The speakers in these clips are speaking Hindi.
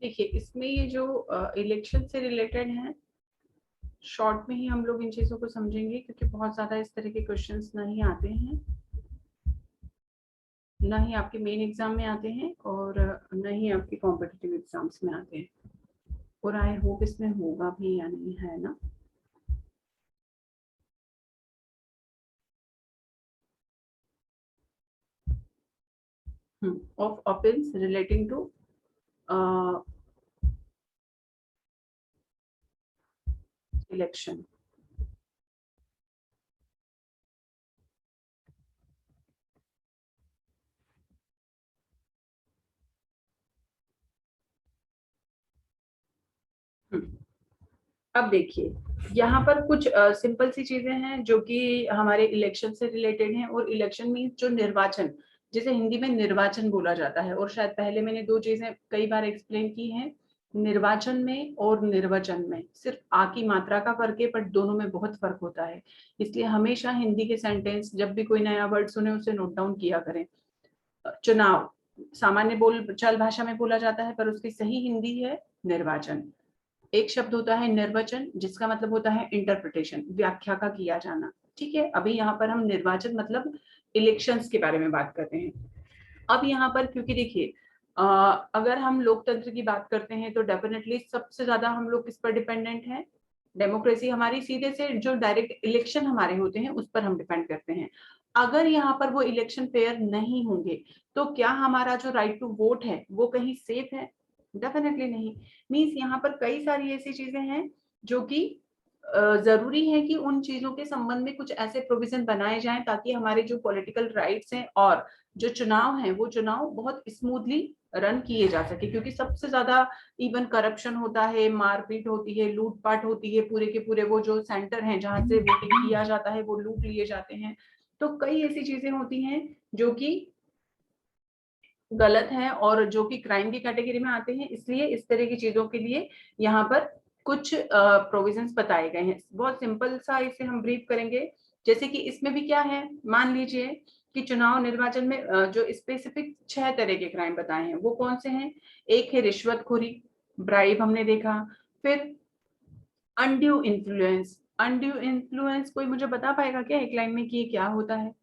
देखिए इसमें ये जो इलेक्शन से रिलेटेड है, शॉर्ट में ही हम लोग इन चीजों को समझेंगे क्योंकि बहुत ज्यादा इस तरह के क्वेश्चंस नहीं आते हैं, ना ही आपके मेन एग्जाम में आते हैं और न ही आपके कॉम्पिटिटिव एग्जाम्स में आते हैं। और आई होप इसमें होगा भी या नहीं, है ना। of appeals relating to election. अब देखिए यहाँ पर कुछ सिंपल सी चीजें हैं जो कि हमारे इलेक्शन से रिलेटेड हैं। और इलेक्शन मीन्स जो निर्वाचन, जिसे हिंदी में निर्वाचन बोला जाता है। और शायद पहले मैंने दो चीजें कई बार एक्सप्लेन की हैं, निर्वाचन में और निर्वचन में सिर्फ आ की मात्रा का फर्क है, बट दोनों में बहुत फर्क होता है। इसलिए हमेशा हिंदी के सेंटेंस जब भी कोई नया वर्ड सुने उसे नोट डाउन किया करें। चुनाव सामान्य बोल चाल भाषा में बोला जाता है, पर उसकी सही हिंदी है निर्वाचन। एक शब्द होता है निर्वचन, जिसका मतलब होता है इंटरप्रिटेशन, व्याख्या का किया जाना। ठीक है, अभी यहाँ पर हम निर्वाचन मतलब इलेक्शंस के बारे में बात कर रहे हैं। अब यहाँ पर क्योंकि देखिए अगर हम लोकतंत्र की बात करते हैं तो डेफिनेटली सबसे ज्यादा हम लोग किस पर डिपेंडेंट हैं, डेमोक्रेसी हमारी सीधे से जो डायरेक्ट इलेक्शन हमारे होते हैं उस पर हम डिपेंड करते हैं। अगर यहाँ पर वो इलेक्शन फेयर नहीं होंगे तो क्या हमारा जो राइट टू वोट है वो कहीं सेफ है? डेफिनेटली नहीं। मीन्स यहाँ पर कई सारी ऐसी चीजें हैं जो कि जरूरी है कि उन चीजों के संबंध में कुछ ऐसे प्रोविजन बनाए जाएं ताकि हमारे जो पॉलिटिकल राइट्स हैं और जो चुनाव है वो चुनाव बहुत स्मूथली रन किए जा सके। क्योंकि सबसे ज्यादा इवन करप्शन होता है, मारपीट होती है, लूटपाट होती है, पूरे के पूरे वो जो सेंटर हैं जहां से वोटिंग किया जाता है वो लूट लिए जाते हैं। तो कई ऐसी चीजें होती हैं जो कि गलत है और जो कि क्राइम की कैटेगरी में आते हैं। इसलिए इस तरह की चीजों के लिए यहाँ पर कुछ प्रोविजंस बताए गए हैं। बहुत सिंपल सा इसे हम ब्रीफ करेंगे। जैसे कि इसमें भी क्या है, मान लीजिए कि चुनाव निर्वाचन में जो स्पेसिफिक 6 तरह के क्राइम बताए हैं वो कौन से हैं। एक है रिश्वतखोरी, ब्राइब हमने देखा। फिर अनड्यू इन्फ्लुएंस। अनड्यू इन्फ्लुएंस कोई मुझे बता पाएगा क्या एक लाइन में कि ये क्या होता है?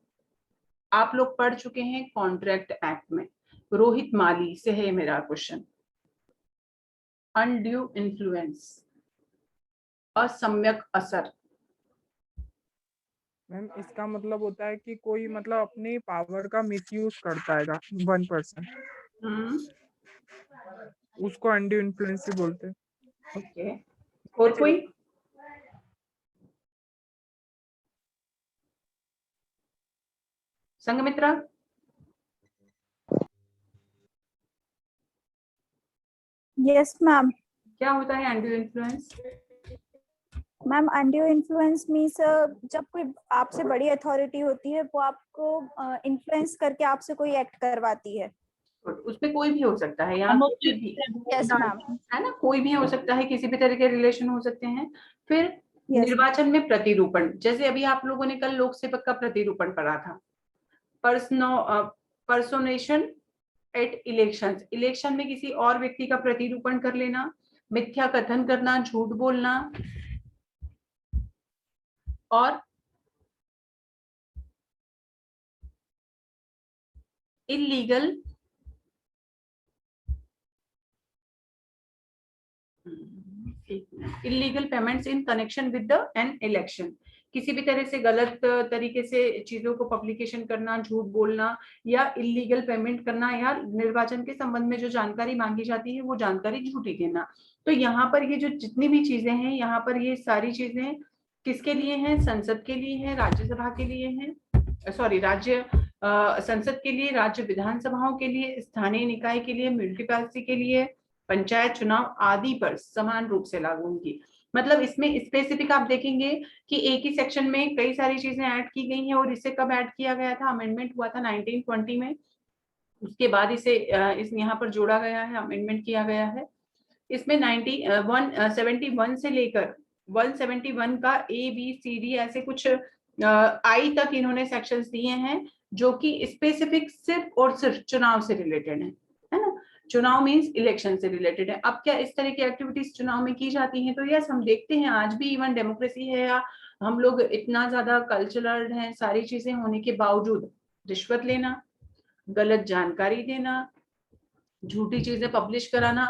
आप लोग पढ़ चुके हैं कॉन्ट्रैक्ट एक्ट में। रोहित माली से है मेरा क्वेश्चन। अनड्यू इन्फ्लुएंस, असम्यक असर। मैम इसका मतलब होता है कि कोई मतलब अपनी पावर का मिसयूज करता है 1%, उसको अनड्यू इन्फ्लुएंस ही बोलते हैं। ओके, और कोई? संघमित्रा? Yes ma'am. क्या होता है undue influence? Ma'am undue influence means जब कोई आपसे बड़ी अथॉरिटी होती है वो आपको इन्फ्लुएंस करके आपसे कोई एक्ट करवाती है। उसमें कोई भी हो सकता है, यहाँ कोई भी, यस मैम। है ना, कोई भी हो सकता है, किसी भी तरह के रिलेशन हो सकते हैं। फिर यस। निर्वाचन में प्रतिरूपण, जैसे अभी आप लोगों ने कल लोक सेवक का प्रतिरूपण पढ़ा था। पर्सोनेशन एट इलेक्शन, इलेक्शन में किसी और व्यक्ति का प्रतिरूपण कर लेना, मिथ्या कथन करना, झूठ बोलना, और illegal payments in connection with the an election. किसी भी तरह से गलत तरीके से चीजों को पब्लिकेशन करना, झूठ बोलना या इलीगल पेमेंट करना, या निर्वाचन के संबंध में जो जानकारी मांगी जाती है वो जानकारी झूठी देना। तो यहाँ पर ये जो जितनी भी चीजें हैं, यहाँ पर ये सारी चीजें किसके लिए हैं? संसद के लिए है, राज्यसभा के लिए है, सॉरी राज्य संसद के लिए, राज्य विधानसभाओं के लिए, स्थानीय निकाय के लिए, म्यूनिसिपैलिटी के लिए, पंचायत चुनाव आदि पर समान रूप से लागू होंगी। मतलब इसमें स्पेसिफिक आप देखेंगे कि एक ही सेक्शन में कई सारी चीजें ऐड की गई हैं। और इसे कब ऐड किया गया था? अमेंडमेंट हुआ था 1920 में। उसके बाद इसे इस यहाँ पर जोड़ा गया है, अमेंडमेंट किया गया है। इसमें 171 से लेकर 171 का ABCD ऐसे कुछ आई तक इन्होंने सेक्शंस दिए हैं जो कि स्पेसिफिक सिर्फ और सिर्फ चुनाव से रिलेटेड है ना। चुनाव मीन्स इलेक्शन से रिलेटेड है। अब क्या इस तरह की एक्टिविटीज चुनाव में की जाती हैं? तो यस, हम देखते हैं आज भी इवन डेमोक्रेसी है या हम लोग इतना ज्यादा कल्चरल हैं, सारी चीजें होने के बावजूद रिश्वत लेना, गलत जानकारी देना, झूठी चीजें पब्लिश कराना,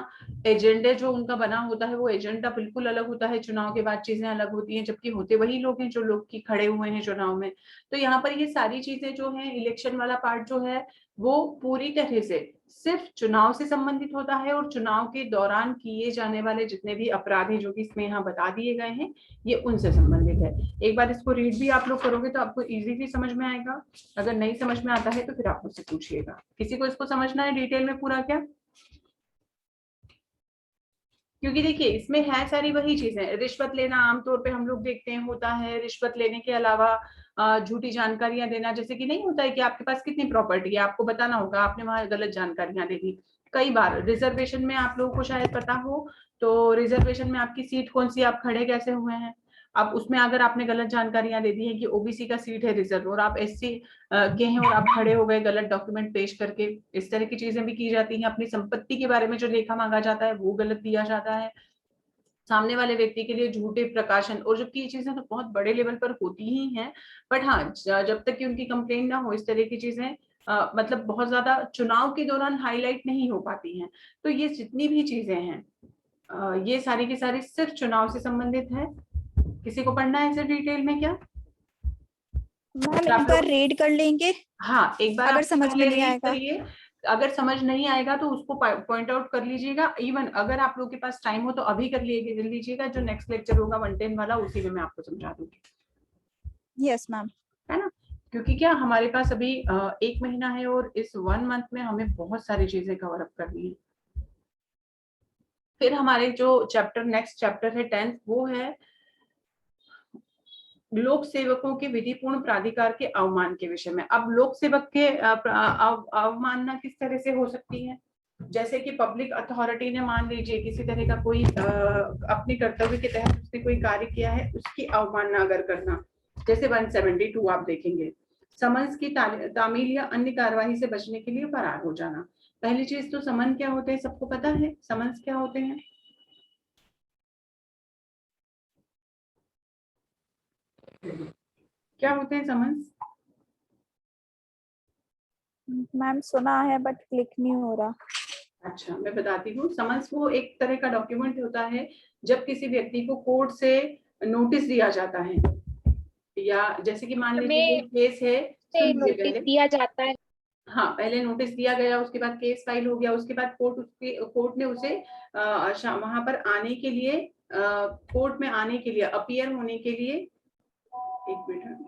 एजेंडे जो उनका बना होता है वो एजेंडा बिल्कुल अलग होता है, चुनाव के बाद चीजें अलग होती हैं, जबकि होते वही लोग हैं जो लोग की खड़े हुए हैं चुनाव में। तो यहाँ पर ये सारी चीजें जो है, इलेक्शन वाला पार्ट जो है वो पूरी तरह से सिर्फ चुनाव से संबंधित होता है, और चुनाव के दौरान किए जाने वाले जितने भी अपराध हैं जो कि इसमें यहाँ बता दिए गए हैं ये उनसे संबंधित है। एक बार इसको रीड भी आप लोग करोगे तो आपको इजीली समझ में आएगा। अगर नहीं समझ में आता है तो फिर आप मुझसे पूछिएगा। किसी को इसको समझना है डिटेल में पूरा क्या? क्योंकि देखिए इसमें है सारी वही चीजें। रिश्वत लेना आमतौर पे हम लोग देखते हैं होता है। रिश्वत लेने के अलावा झूठी जानकारियां देना, जैसे कि नहीं होता है कि आपके पास कितनी प्रॉपर्टी है, आपको बताना होगा, आपने वहां गलत जानकारियां दे दी। कई बार रिजर्वेशन में आप लोगों को शायद पता हो, तो रिजर्वेशन में आपकी सीट कौन सी, आप खड़े कैसे हुए हैं, अब उसमें अगर आपने गलत जानकारियां दे दी है कि ओबीसी का सीट है रिजर्व और आप एससी के हैं और आप खड़े हो गए गलत डॉक्यूमेंट पेश करके, इस तरह की चीजें भी की जाती हैं। अपनी संपत्ति के बारे में जो लेखा मांगा जाता है वो गलत दिया जाता है सामने वाले व्यक्ति के लिए, झूठे प्रकाशन, और जबकि ये चीजें तो बहुत बड़े लेवल पर होती ही हैं, बट हाँ जब तक कि उनकी कंप्लेन ना हो इस तरह की चीजें मतलब बहुत ज्यादा चुनाव के दौरान हाईलाइट नहीं हो पाती हैं। तो ये जितनी भी चीजें हैं ये सारी की सारी सिर्फ चुनाव से संबंधित है। किसी को पढ़ना है इसे डिटेल में क्या? मैम एक बार रीड कर लेंगे, हाँ एक बार अगर आप समझ में पहले नहीं रीड आएगा। करिए, अगर समझ नहीं आएगा तो उसको पॉइंट आउट कर लीजिएगा। इवन अगर आप लोग के पास टाइम हो तो अभी कर लीजिएगा, जो नेक्स्ट लेक्चर होगा 110 वाला उसी में मैं आपको समझा दूंगी। Yes ma'am. है ना? क्योंकि क्या हमारे पास अभी 1 महीना है और इस 1 मंथ में हमें बहुत सारी चीजें कवर अप करनी है। फिर हमारे जो चैप्टर नेक्स्ट चैप्टर है 10th, वो है लोक सेवकों के विधिपूर्ण प्राधिकार के अवमान के विषय में। अब लोक सेवक के अवमानना किस तरह से हो सकती है? जैसे कि पब्लिक अथॉरिटी ने मान लीजिए किसी तरह का कोई अपने कर्तव्य के तहत उसने कोई कार्य किया है, उसकी अवमानना अगर करना, जैसे 172 आप देखेंगे, समन्स की तामील या अन्य कार्यवाही से बचने के लिए फरार हो जाना। पहली चीज तो समन क्या होते हैं, सबको पता है समन्स क्या होते हैं? क्या होते हैं समन्स? मैम सुना है बट क्लिक नहीं हो रहा। अच्छा मैं बताती हूँ। समन्स वो एक तरह का डॉक्यूमेंट होता है जब किसी व्यक्ति को कोर्ट से नोटिस दिया जाता है, या जैसे कि मान लीजिए कोई केस है, सुन लीजिए नोटिस पहले। दिया जाता है। हाँ पहले नोटिस दिया गया, उसके बाद केस फाइल हो गया, उसके बाद कोर्ट ने उसे वहां पर आने के लिए, कोर्ट में आने के लिए, अपीयर होने के लिए, एक मिनट,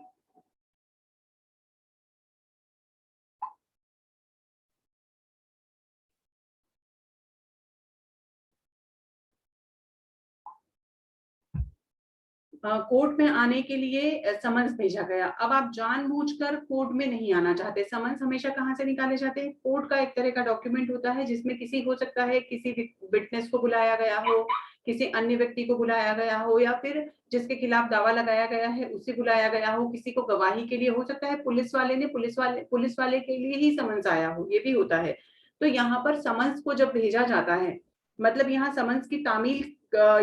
कोर्ट में आने के लिए समन्स भेजा गया। अब आप जानबूझकर कोर्ट में नहीं आना चाहते। समन्स हमेशा कहाँ से निकाले जाते हैं? कोर्ट का एक तरह का डॉक्यूमेंट होता है जिसमें किसी, हो सकता है किसी विटनेस को बुलाया गया हो, किसी अन्य व्यक्ति को बुलाया गया हो, या फिर जिसके खिलाफ दावा लगाया गया है उसे बुलाया गया हो, किसी को गवाही के लिए, हो सकता है पुलिस वाले के लिए ही समन्स आया हो, ये भी होता है। तो यहाँ पर समन्स को जब भेजा जाता है, मतलब यहाँ समन्स की तामील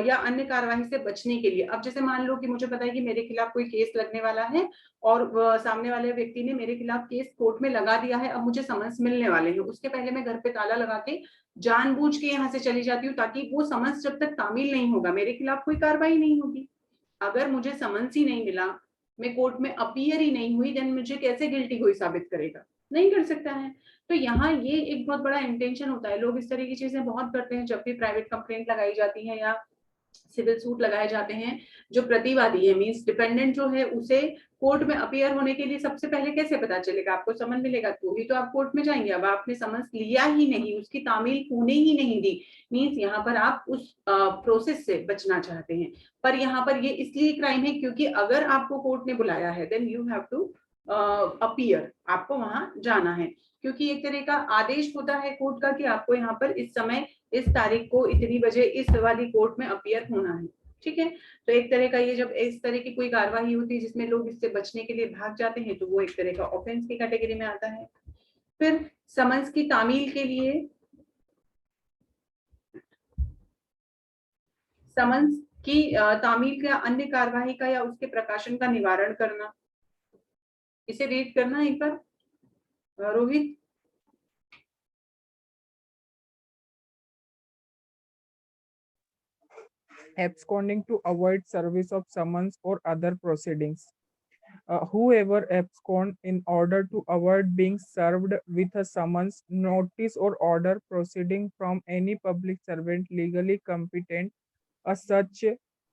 या अन्य कार्यवाही से बचने के लिए। अब जैसे मान लो कि मुझे पता है कि मेरे खिलाफ कोई केस लगने वाला है और सामने वाले व्यक्ति ने मेरे खिलाफ केस कोर्ट में लगा दिया है, अब मुझे समन्स मिलने वाले हैं, उसके पहले मैं घर पे ताला लगा के जानबूझ के यहाँ से चली जाती हूँ, ताकि वो समन्स जब तक तामील नहीं होगा मेरे खिलाफ कोई कार्रवाई नहीं होगी। अगर मुझे समन्स ही नहीं मिला, मैं कोर्ट में अपीयर ही नहीं हुई, देन मुझे कैसे गिल्टी कोई साबित करेगा? नहीं कर सकता है। तो यहाँ ये एक बहुत बड़ा इंटेंशन होता है। लोग इस तरह की चीजें बहुत करते हैं जब भी प्राइवेट कंप्लेंट लगाई जाती है या सिविल सूट लगाए जाते हैं। जो प्रतिवादी है, मींस डिपेंडेंट जो है, उसे कोर्ट में अपीयर होने के लिए सबसे पहले कैसे पता चलेगा? आपको समन मिलेगा तो ही तो आप कोर्ट में जाएंगे। अब आपने समन्स लिया ही नहीं, उसकी तामील होने ही नहीं दी, मींस यहाँ पर आप उस प्रोसेस से बचना चाहते हैं। पर यहाँ पर ये इसलिए क्राइम है क्योंकि अगर आपको कोर्ट ने बुलाया है then you have to appear, आपको वहां जाना है, क्योंकि एक तरह का आदेश होता है कोर्ट का कि आपको यहाँ पर इस समय, इस तारीख को इतनी बजे इस वाली कोर्ट में अपीयर होना है। ठीक है, तो एक तरह का ये जब इस तरह की कोई कार्यवाही होती है जिसमें लोग इससे बचने के लिए भाग जाते हैं, तो वो एक तरह का ऑफेंस की कैटेगरी में आता है। फिर समन्स की तामील के लिए समन्स की तामील या अन्य कार्यवाही का या उसके प्रकाशन का निवारण करना। इसे रीड करना एक बार Rohit. Absconding to avoid service of summons or other proceedings. Whoever abscond in order to avoid being served with a summons, notice or order proceeding from any public servant legally competent, such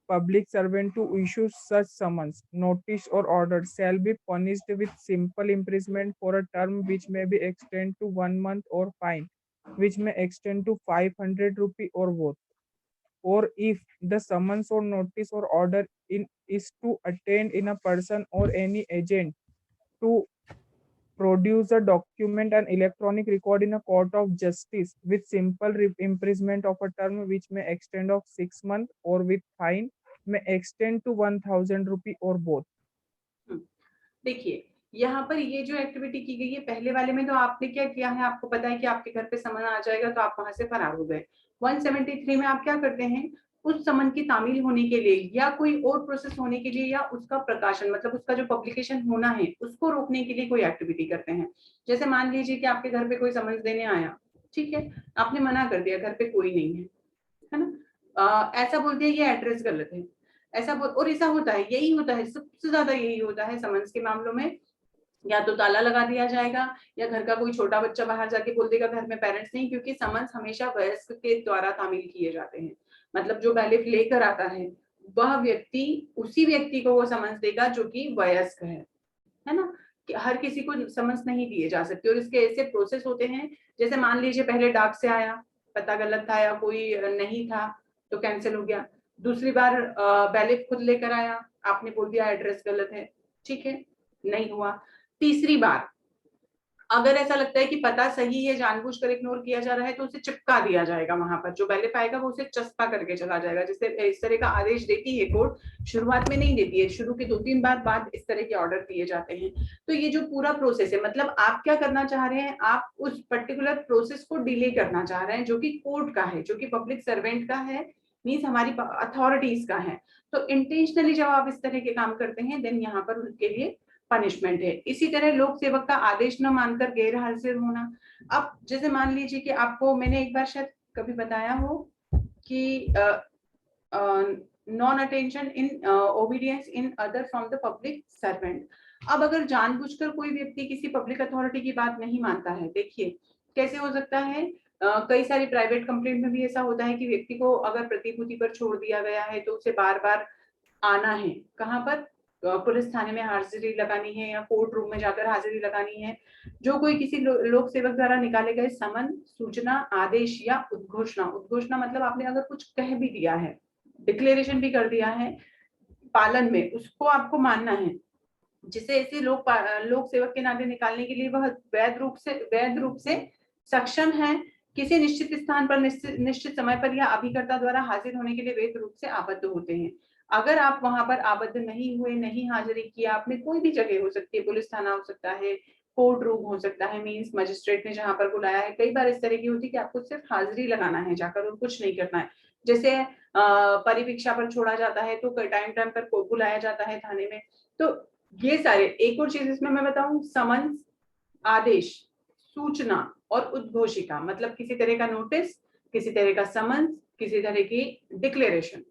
public servant to issue such summons, notice or order shall be punished with simple imprisonment for a term which may be extended to 1 month or fine, which may extend to 500 rupee or both. Or if the summons or notice or order is to attend in a person or any agent to produce a document and electronic record in a court of justice with simple imprisonment of a term which may extend of 6 months or with fine may extend to 1000 rupee or both. देखिए यहाँ पर ये जो एक्टिविटी की गई है, पहले वाले में तो आपने क्या किया है, आपको पता है कि आपके घर पे समन आ जाएगा तो आप वहां से फरार हो गए। 173 में आप क्या करते हैं, उस समन की तामील होने के लिए या कोई और प्रोसेस होने के लिए या उसका प्रकाशन मतलब उसका जो पब्लिकेशन होना है उसको रोकने के लिए कोई एक्टिविटी करते हैं। जैसे मान लीजिए कि आपके घर पे कोई समन्स देने आया, ठीक है, आपने मना कर दिया, घर पे कोई नहीं है ना, ऐसा बोल दिया ये एड्रेस गलत है, ऐसा और ऐसा होता है, यही होता है, सबसे ज्यादा यही होता है समन्स के मामलों में। या तो ताला लगा दिया जाएगा या घर का कोई छोटा बच्चा बाहर जाके बोल देगा घर में पेरेंट्स नहीं, क्योंकि समन्स हमेशा वयस्क के द्वारा तामील किए जाते हैं। मतलब जो बैलिफ लेकर आता है वह व्यक्ति उसी व्यक्ति को वो समन्स देगा जो कि वयस्क है ना, कि हर किसी को समन्स नहीं दिए जा सकते। और इसके ऐसे प्रोसेस होते हैं, जैसे मान लीजिए पहले डाक से आया, पता गलत था या कोई नहीं था तो कैंसिल हो गया। दूसरी बार बैलिफ खुद लेकर आया, आपने बोल दिया एड्रेस गलत है, ठीक है, नहीं हुआ। तीसरी बार अगर ऐसा लगता है कि पता सही है, जानबूझकर इग्नोर किया जा रहा है, तो उसे चिपका दिया जाएगा, वहां पर जो बैलिफ आएगा वो उसे चस्पा करके चला जाएगा। जिससे इस तरह का आदेश देती है कोर्ट, शुरुआत में नहीं देती है, शुरू के 2-3 बार बाद इस तरह के ऑर्डर दिए जाते हैं। तो ये जो पूरा प्रोसेस है, मतलब आप क्या करना चाह रहे हैं, आप उस पर्टिकुलर प्रोसेस को डिले करना चाह रहे हैं जो कि कोर्ट का है, जो कि पब्लिक सर्वेंट का है, मीन्स हमारी अथॉरिटीज का है। तो इंटेंशनली जब आप इस तरह के काम करते हैं देन यहाँ पर उनके लिए पनिशमेंट है। इसी तरह लोक सेवक का आदेश न मानकर गैर हाजिर होना। अब जैसे मान लीजिए कि आपको मैंने एक बार शायद कभी बताया हो कि non attention in obedience in other from the public servant. अब अगर जानबूझकर कोई व्यक्ति किसी पब्लिक अथॉरिटी की बात नहीं मानता है, देखिए कैसे हो सकता है, कई सारी प्राइवेट कंप्लेंट में भी ऐसा होता है कि व्यक्ति को अगर प्रतिभूति पर छोड़ दिया गया है तो उसे बार बार आना है, कहाँ पर, पुलिस थाने में हाजिरी लगानी है या कोर्ट रूम में जाकर हाजिरी लगानी है। जो कोई किसी लोक सेवक द्वारा निकाले गए समन, सूचना, आदेश या उद्घोषणा, उद्घोषणा मतलब आपने अगर कुछ कह भी दिया है, डिक्लेरेशन भी कर दिया है पालन में, उसको आपको मानना है। जिसे ऐसे लोक सेवक के नाते निकालने के लिए वह वैध रूप से सक्षम है, किसी निश्चित स्थान पर निश्चित समय पर या अभिकर्ता द्वारा हाजिर होने के लिए वैध रूप से आबद्ध होते हैं। अगर आप वहां पर आबद्ध नहीं हुए, नहीं हाजिरी किया आपने, कोई भी जगह हो सकती है, पुलिस थाना हो सकता है, कोर्ट रूम हो सकता है, मीन्स मजिस्ट्रेट ने जहां पर बुलाया है। कई बार इस तरह की होती है कि आपको सिर्फ हाजिरी लगाना है जाकर और कुछ नहीं करना है। जैसे परिवीक्षा पर छोड़ा जाता है तो टाइम टाइम पर बुलाया जाता है थाने में। तो ये सारे, एक और चीज इसमें मैं बताऊं, समन्स, आदेश, सूचना और उद्घोषिका, मतलब किसी तरह का नोटिस, किसी तरह का समन्स, किसी तरह की डिक्लेरेशन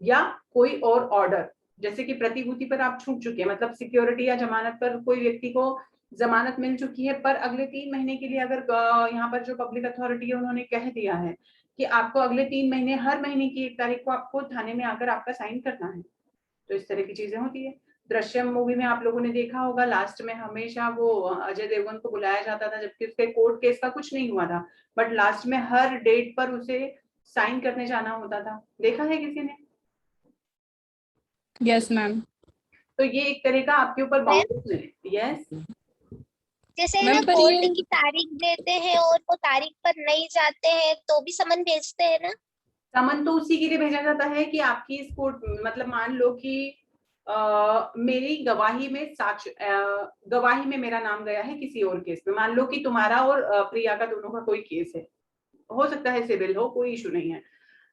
या कोई और ऑर्डर। जैसे कि प्रतिभूति पर आप छूट चुके हैं, मतलब सिक्योरिटी या जमानत पर कोई व्यक्ति को जमानत मिल चुकी है, पर अगले 3 महीने के लिए अगर यहाँ पर जो पब्लिक अथॉरिटी है उन्होंने कह दिया है कि आपको अगले 3 महीने, हर महीने की 1 तारीख को आपको थाने में आकर आपका साइन करना है। तो इस तरह की चीजें होती है। दृश्यम मूवी में आप लोगों ने देखा होगा, लास्ट में हमेशा वो अजय देवगन को बुलाया जाता था, जबकि उसके कोर्ट केस का कुछ नहीं हुआ था, बट लास्ट में हर डेट पर उसे साइन करने जाना होता था। देखा है किसी ने? Yes ma'am. तो ये एक तरह का आपके ऊपर बाउंड्री है। यस, जैसे मैम, ना पर कोर्ट ये- की तारीख देते हैं और वो तारीख पर नहीं जाते हैं तो भी समन भेजते हैं ना। समन तो उसी के लिए भेजा जाता है कि आपकी इस कोर्ट, मतलब मान लो कि मेरी गवाही में गवाही में मेरा नाम गया है किसी और केस में। मान लो कि तुम्हारा और प्रिया का दोनों का कोई केस है, हो सकता है सिविल हो, कोई इशू नहीं है।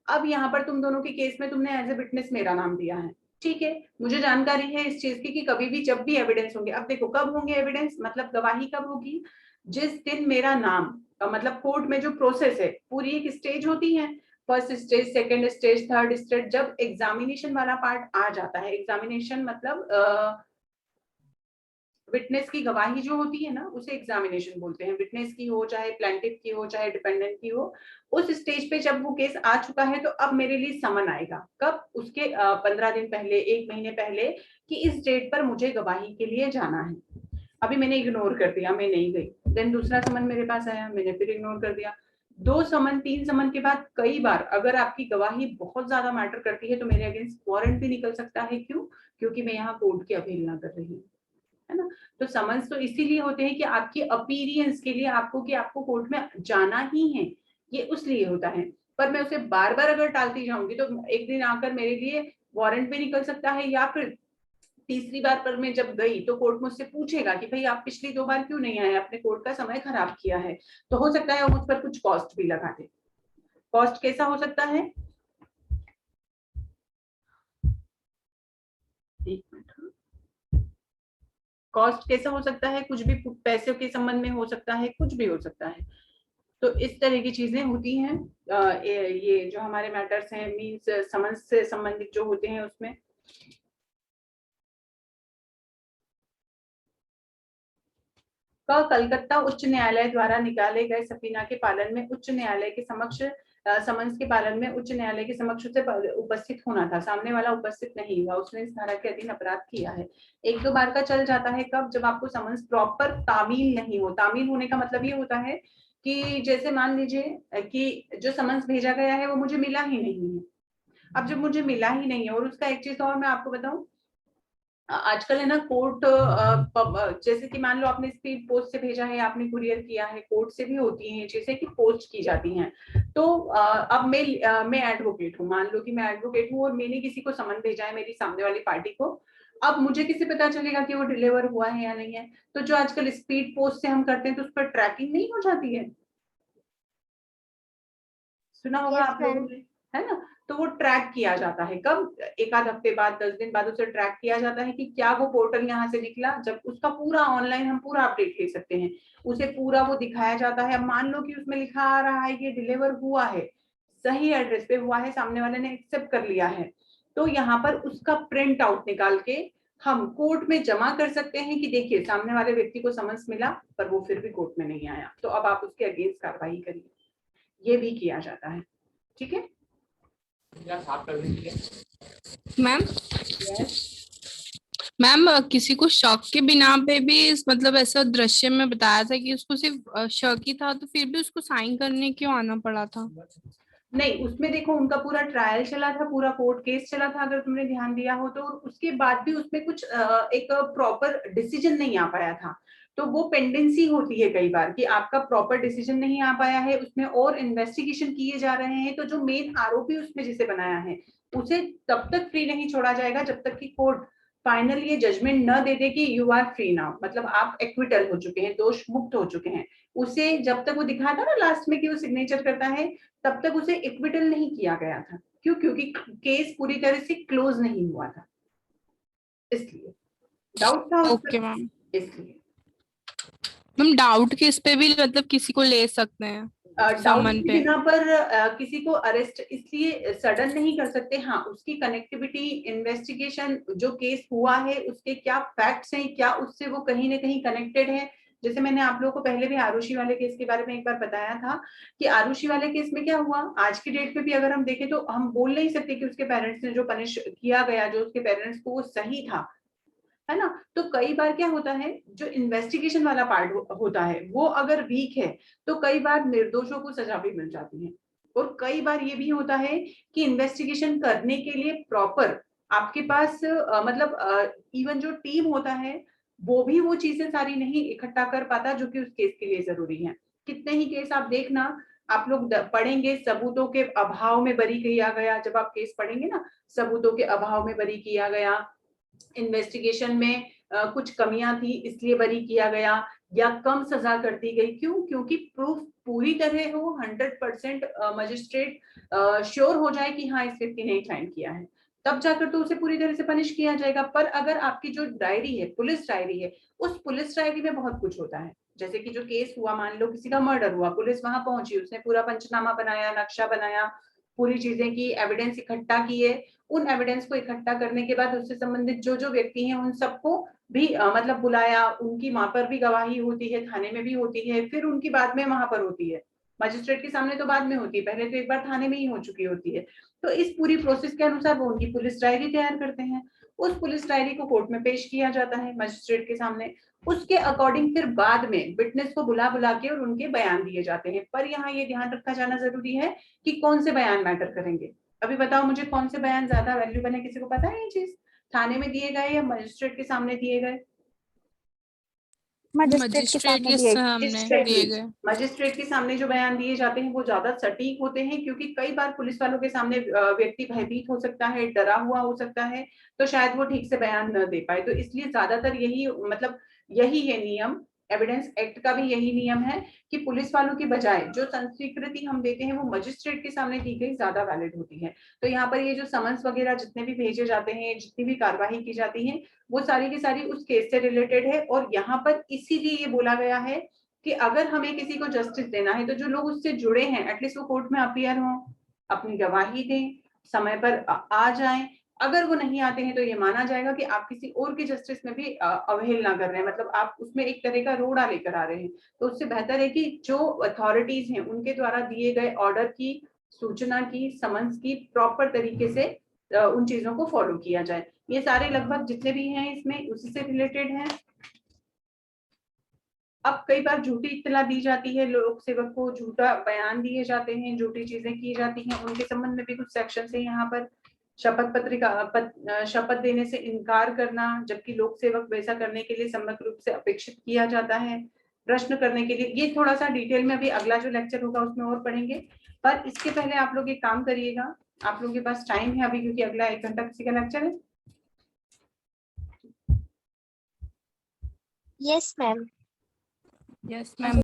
अब यहाँ पर तुम दोनों के केस में तुमने एज ए विटनेस मेरा नाम दिया है, ठीक है, मुझे जानकारी है इस चीज की कि कभी भी जब भी एविडेंस होंगे, अब देखो कब होंगे एविडेंस, मतलब गवाही कब होगी, जिस दिन मेरा नाम मतलब कोर्ट में जो प्रोसेस है पूरी एक स्टेज होती है, first stage, second stage, third stage, जब एग्जामिनेशन वाला पार्ट आ जाता है, एग्जामिनेशन मतलब विटनेस की गवाही जो होती है ना उसे एग्जामिनेशन बोलते हैं, विटनेस की हो चाहे प्लेंटिफ की हो चाहे डिपेंडेंट की हो, उस स्टेज पे जब वो केस आ चुका है तो अब मेरे लिए समन आएगा, कब, उसके 15 दिन पहले, 1 महीने पहले, कि इस डेट पर मुझे गवाही के लिए जाना है। अभी मैंने इग्नोर कर दिया, मैं नहीं गई, देन दूसरा समन मेरे पास आया, मैंने फिर इग्नोर कर दिया, 2 समन 3 समन के बाद कई बार अगर आपकी गवाही बहुत ज्यादा मैटर करती है तो मेरे अगेंस्ट वारंट भी निकल सकता है, क्यों, क्योंकि मैं यहाँ कोर्ट की अवहेलना कर रही हूँ, है ना। तो समन्स तो इसीलिए होते हैं कि आपकी अपीयरेंस के लिए, आपको कि आपको कोर्ट में जाना ही है, ये उसलिए होता है। पर मैं उसे बार बार अगर टालती जाऊंगी तो एक दिन आकर मेरे लिए वारंट भी निकल सकता है, या फिर तीसरी बार पर मैं जब गई तो कोर्ट मुझसे पूछेगा कि भाई आप पिछली 2 बार क्यों नहीं आए, आपने कोर्ट का समय खराब किया है, तो हो सकता है वो मुझ पर कुछ कॉस्ट भी लगा दे। कॉस्ट कैसा हो सकता है, एक मिनट, कॉस्ट कैसा हो सकता है, कुछ भी पैसे के संबंध में हो सकता है, कुछ भी हो सकता है। तो इस तरह की चीजें होती हैं, ये जो हमारे मैटर्स हैं मींस समन्स से संबंधित जो होते हैं उसमें। कलकत्ता उच्च न्यायालय द्वारा निकाले गए सफीना के पालन में उच्च न्यायालय के समक्ष समन्स के पालन में उच्च न्यायालय के समक्ष उसे उपस्थित होना था, सामने वाला उपस्थित नहीं हुआ, उसने इस धारा के अधीन अपराध किया है। 1-2 बार का चल जाता है, कब, जब आपको समन्स प्रॉपर तामील नहीं हो, तामील होने का मतलब ये होता है कि जैसे मान लीजिए कि जो समन्स भेजा गया है वो मुझे मिला ही नहीं है। अब जब मुझे मिला ही नहीं है, और उसका एक चीज और मैं आपको बताऊं, आजकल है ना कोर्ट, जैसे कि मान लो आपने स्पीड पोस्ट से भेजा है, आपने कुरियर किया है, कोर्ट से भी होती हैं जैसे कि पोस्ट की जाती हैं। तो अब मैं एडवोकेट हूँ, मान लो कि मैं एडवोकेट हूँ और मैंने किसी को समन भेजा है मेरी सामने वाली पार्टी को, अब मुझे किसे पता चलेगा कि वो डिलीवर हुआ है या नहीं है, तो जो आजकल स्पीड पोस्ट से हम करते हैं तो उस पर ट्रैकिंग नहीं हो जाती है, सुना होगा आप लोगों ने, है ना। तो वो ट्रैक किया जाता है, कब, 1 आध हफ्ते बाद, 10 दिन बाद उसे ट्रैक किया जाता है कि क्या वो पोर्टल यहाँ से निकला, जब उसका पूरा ऑनलाइन हम पूरा अपडेट ले सकते हैं, उसे पूरा वो दिखाया जाता है। अब मान लो कि उसमें लिखा आ रहा है कि डिलीवर हुआ है, सही एड्रेस पे हुआ है, सामने वाले ने एक्सेप्ट कर लिया है, तो यहाँ पर उसका प्रिंट आउट निकाल के हम कोर्ट में जमा कर सकते हैं कि देखिए सामने वाले व्यक्ति को समन्स मिला पर वो फिर भी कोर्ट में नहीं आया, तो अब आप उसके अगेंस्ट कार्रवाई करिए, ये भी किया जाता है, ठीक है मैम। मैम किसी को शक के बिना पे भी मतलब ऐसा दृश्य में बताया था कि उसको सिर्फ शक ही था, तो फिर भी उसको साइन करने क्यों आना पड़ा था? नहीं, उसमें देखो उनका पूरा ट्रायल चला था, पूरा कोर्ट केस चला था, अगर तुमने ध्यान दिया हो तो, उसके बाद भी उसमें कुछ एक प्रॉपर डिसीजन नहीं आ पाया था, तो वो पेंडेंसी होती है कई बार कि आपका प्रॉपर डिसीजन नहीं आ पाया है, उसमें और इन्वेस्टिगेशन किए जा रहे हैं, तो जो मेन आरोपी उसमें जिसे बनाया है उसे तब तक फ्री नहीं छोड़ा जाएगा जब तक कि कोर्ट फाइनल ये जजमेंट न दे दे कि यू आर फ्री नाउ, मतलब आप एक्विटल हो चुके हैं, दोष मुक्त हो चुके हैं, उसे जब तक वो दिखाता ना लास्ट में कि वो सिग्नेचर करता है तब तक उसे एक्विटल नहीं किया गया था, क्यों, क्योंकि केस पूरी तरह से क्लोज नहीं हुआ था, इसलिए डाउट था ओके मैम। इसलिए मैम डाउट किस पे भी मतलब किसी को ले सकते हैं डाउट समन की पे? बिना पर किसी को अरेस्ट इसलिए सडन नहीं कर सकते, हाँ उसकी कनेक्टिविटी, इन्वेस्टिगेशन, जो केस हुआ है उसके क्या फैक्ट्स हैं, क्या उससे वो कहीं ना कहीं कनेक्टेड है, जैसे मैंने आप लोगों को पहले भी आरुषि वाले केस के बारे में एक बार बताया था कि आरुषि वाले केस में क्या हुआ, आज की डेट में भी अगर हम देखें तो हम बोल नहीं सकते कि उसके पेरेंट्स ने जो पनिश किया गया, जो उसके पेरेंट्स को, वो सही था, है ना। तो कई बार क्या होता है, जो इन्वेस्टिगेशन वाला पार्ट होता है वो अगर वीक है तो कई बार निर्दोषों को सजा भी मिल जाती है, और कई बार ये भी होता है कि इन्वेस्टिगेशन करने के लिए प्रॉपर आपके पास मतलब इवन जो टीम होता है वो भी वो चीजें सारी नहीं इकट्ठा कर पाता जो कि उस केस के लिए जरूरी है। कितने ही केस आप देखना, आप लोग पढ़ेंगे सबूतों के अभाव में बरी किया गया, जब आप केस पढ़ेंगे ना, सबूतों के अभाव में बरी किया गया, इन्वेस्टिगेशन में कुछ कमियां थी इसलिए बरी किया गया या कम सजा कर दी गई। क्यों? क्योंकि प्रूफ पूरी तरह हो, 100% मजिस्ट्रेट श्योर हो जाए कि हाँ इस व्यक्ति ने क्राइम किया है, तब जाकर तो उसे पूरी तरह से पनिश किया जाएगा। पर अगर आपकी जो डायरी है, पुलिस डायरी है, उस पुलिस डायरी में बहुत कुछ होता है। जैसे कि जो केस हुआ, मान लो किसी का मर्डर हुआ, पुलिस वहां पहुंची, उसने पूरा पंचनामा बनाया, नक्शा बनाया, पूरी चीजें की, एविडेंस इकट्ठा किए। उन एविडेंस को इकट्ठा करने के बाद उससे संबंधित जो जो व्यक्ति हैं उन सबको भी मतलब बुलाया, उनकी वहां पर भी गवाही होती है, थाने में भी होती है, फिर उनकी बाद में वहां पर होती है, मजिस्ट्रेट के सामने तो बाद में होती है, पहले तो एक बार थाने में ही हो चुकी होती है। तो इस पूरी प्रोसेस के अनुसार वो उनकी पुलिस डायरी तैयार करते हैं। उस पुलिस डायरी को कोर्ट में पेश किया जाता है मजिस्ट्रेट के सामने। उसके अकॉर्डिंग फिर बाद में विटनेस को बुला बुला के और उनके बयान दिए जाते हैं। पर यहाँ ये ध्यान रखा जाना जरूरी है कि कौन से बयान मैटर करेंगे। अभी बताओ मुझे, कौन से बयान ज्यादा वैल्यूएबल है? किसी को पता है ये चीज? थाने में दिए गए या मजिस्ट्रेट के सामने दिए गए? मजिस्ट्रेट के सामने दिए। दिए गए। मजिस्ट्रेट के सामने जो बयान दिए जाते हैं वो ज्यादा सटीक होते हैं, क्योंकि कई बार पुलिस वालों के सामने व्यक्ति भयभीत हो सकता है, डरा हुआ हो सकता है, तो शायद वो ठीक से बयान न दे पाए। तो इसलिए ज्यादातर यही मतलब यही है नियम, एविडेंस एक्ट का भी यही नियम है कि पुलिस वालों की बजाय जो संस्वीकृति हम देते हैं वो मजिस्ट्रेट के सामने दी गई ज्यादा वैलिड होती है। तो यहाँ पर ये जो समन्स वगैरह जितने भी भेजे जाते हैं, जितनी भी कार्यवाही की जाती है, वो सारी की सारी उस केस से रिलेटेड है। और यहाँ पर इसीलिए ये बोला गया है कि अगर हमें किसी को जस्टिस देना है तो जो लोग उससे जुड़े हैं एटलीस्ट वो कोर्ट में अपीयर हों, अपनी गवाही दें, समय पर आ जाएं। अगर वो नहीं आते हैं तो ये माना जाएगा कि आप किसी और की जस्टिस में भी अवहेलना कर रहे हैं, मतलब आप उसमें एक तरह का रोड़ा लेकर आ रहे हैं। तो उससे बेहतर है कि जो अथॉरिटीज हैं उनके द्वारा दिए गए ऑर्डर की, सूचना की, समन्स की प्रॉपर तरीके से उन चीजों को फॉलो किया जाए। ये सारे लगभग जितने भी हैं इसमें उसी से रिलेटेड हैं। अब कई बार झूठी इत्तला दी जाती है, लोक सेवक को झूठा बयान दिए जाते हैं, झूठी चीजें की जाती हैं, उनके संबंध में भी कुछ सेक्शन है यहाँ पर। शपथ देने से इनकार करना, जबकि लोक सेवक वैसा करने के लिए सम्यक रूप से अपेक्षित किया जाता है। प्रश्न करने के लिए, ये थोड़ा सा डिटेल में अभी अगला जो लेक्चर होगा उसमें और पढ़ेंगे। पर इसके पहले आप लोग एक काम करिएगा, आप लोगों के पास टाइम है अभी, क्योंकि अगला 1 घंटा किसी का लेक्चर है। Yes ma'am. Yes ma'am.